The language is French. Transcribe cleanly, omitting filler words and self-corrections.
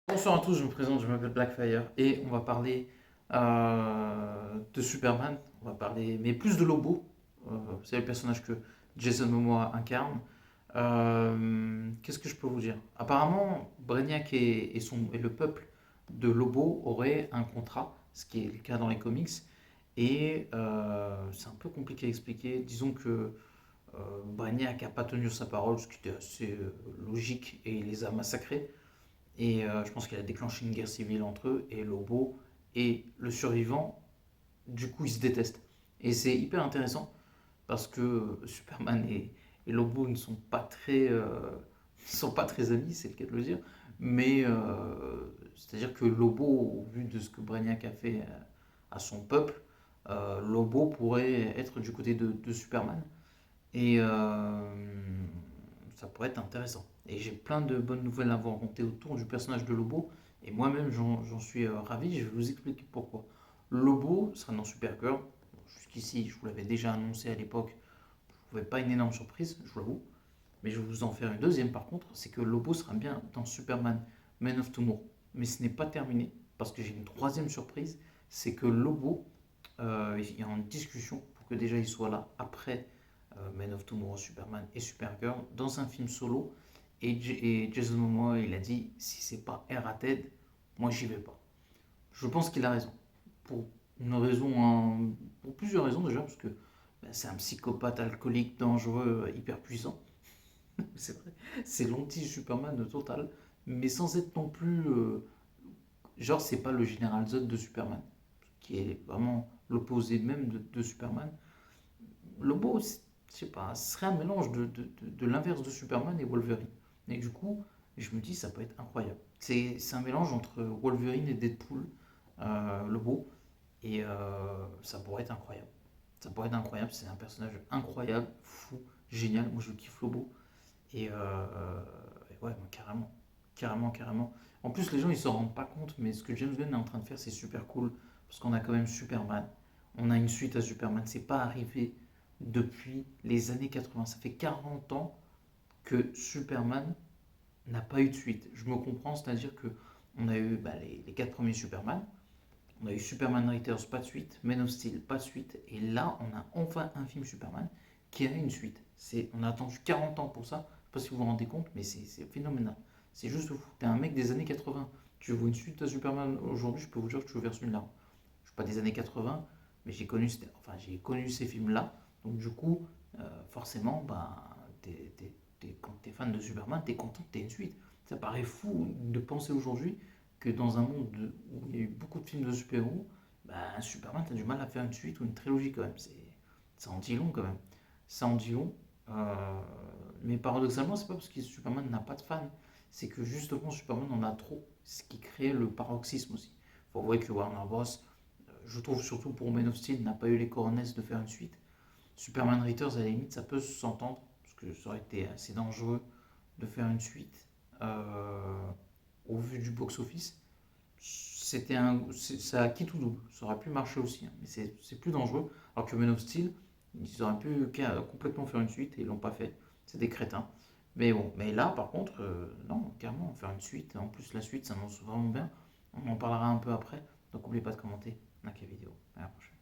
Bonsoir à tous, je me présente, je m'appelle Blackfire et on va parler de Superman, on va parler, mais plus de Lobo, c'est le personnage que Jason Momoa incarne. Qu'est-ce que je peux vous dire? Apparemment, Brainiac et le peuple de Lobo auraient un contrat, ce qui est le cas dans les comics, et c'est un peu compliqué à expliquer. Disons que Brainiac n'a pas tenu sa parole, ce qui était assez logique, et il les a massacrés. Et je pense qu'il a déclenché une guerre civile entre eux et Lobo et le survivant. Du coup, ils se détestent. Et c'est hyper intéressant parce que Superman et Lobo ne sont pas très amis, c'est le cas de le dire. Mais c'est-à-dire que Lobo, au vu de ce que Brainiac a fait à son peuple, Lobo pourrait être du côté de Superman. Et ça pourrait être intéressant. Et j'ai plein de bonnes nouvelles à vous raconter autour du personnage de Lobo. Et moi-même, j'en suis ravi. Je vais vous expliquer pourquoi. Lobo sera dans Supergirl. Jusqu'ici, je vous l'avais déjà annoncé à l'époque. Je ne trouvais pas une énorme surprise, je vous l'avoue. Mais je vais vous en faire une deuxième par contre. C'est que Lobo sera bien dans Superman Man of Tomorrow. Mais ce n'est pas terminé. Parce que j'ai une troisième surprise. C'est que Lobo, il y a une discussion pour que déjà il soit là après Man of Tomorrow, Superman et Supergirl dans un film solo. Et Jason Momoa, il a dit si c'est pas R-rated, moi j'y vais pas. Je pense qu'il a raison. Pour une raison, pour plusieurs raisons déjà, parce que c'est un psychopathe alcoolique, dangereux, hyper puissant. C'est vrai, c'est l'anti-Superman total, mais sans être non plus. Genre, c'est pas le général Zod de Superman, qui est vraiment l'opposé même de Superman. Lobo, je sais pas, ce serait un mélange de l'inverse de Superman et Wolverine. Et du coup, je me dis, ça peut être incroyable. C'est un mélange entre Wolverine et Deadpool, Lobo, et ça pourrait être incroyable. Ça pourrait être incroyable, c'est un personnage incroyable, fou, génial. Moi, je kiffe Lobo. Et ouais, moi, carrément. Carrément, carrément. En plus, les gens, ils se rendent pas compte, mais ce que James Gunn est en train de faire, c'est super cool. Parce qu'on a quand même Superman. On a une suite à Superman. C'est pas arrivé depuis les années 80. Ça fait 40 ans que Superman n'a pas eu de suite. Je me comprends, c'est-à-dire que on a eu les 4 premiers Superman. On a eu Superman Returns, pas de suite. Man of Steel, pas de suite. Et là, on a enfin un film Superman qui a une suite. On a attendu 40 ans pour ça. Je ne sais pas si vous vous rendez compte, mais c'est phénoménal. C'est juste fou. T'es un mec des années 80. Tu veux une suite à Superman aujourd'hui, je peux vous dire que tu verses une larme. Je ne suis pas des années 80, mais j'ai connu ces films-là. Donc du coup, forcément, bah, quand tu es fan de Superman, tu es content que tu aies une suite. Ça paraît fou de penser aujourd'hui que dans un monde où il y a eu beaucoup de films de super-héros, bah, Superman, tu as du mal à faire une suite ou une trilogie quand même. Ça en dit long quand même. Ça en dit long. Euh, mais paradoxalement, c'est pas parce que Superman n'a pas de fans, c'est que justement Superman en a trop, ce qui crée le paroxysme aussi. Il faut avouer que Warner Bros, je trouve surtout pour Man of Steel, n'a pas eu les coronets de faire une suite. Superman Returns, à la limite, ça peut s'entendre, parce que ça aurait été assez dangereux de faire une suite au vu du box-office. Ça a qui tout double, ça aurait pu marcher aussi, hein, mais c'est plus dangereux. Alors que Man of Steel, ils auraient pu complètement faire une suite et ils l'ont pas fait. C'est des crétins. Mais bon, mais là par contre, non, carrément, faire une suite. En plus, la suite s'annonce vraiment bien. On en parlera un peu après. Donc n'oubliez pas de commenter. Like la vidéo. À la prochaine.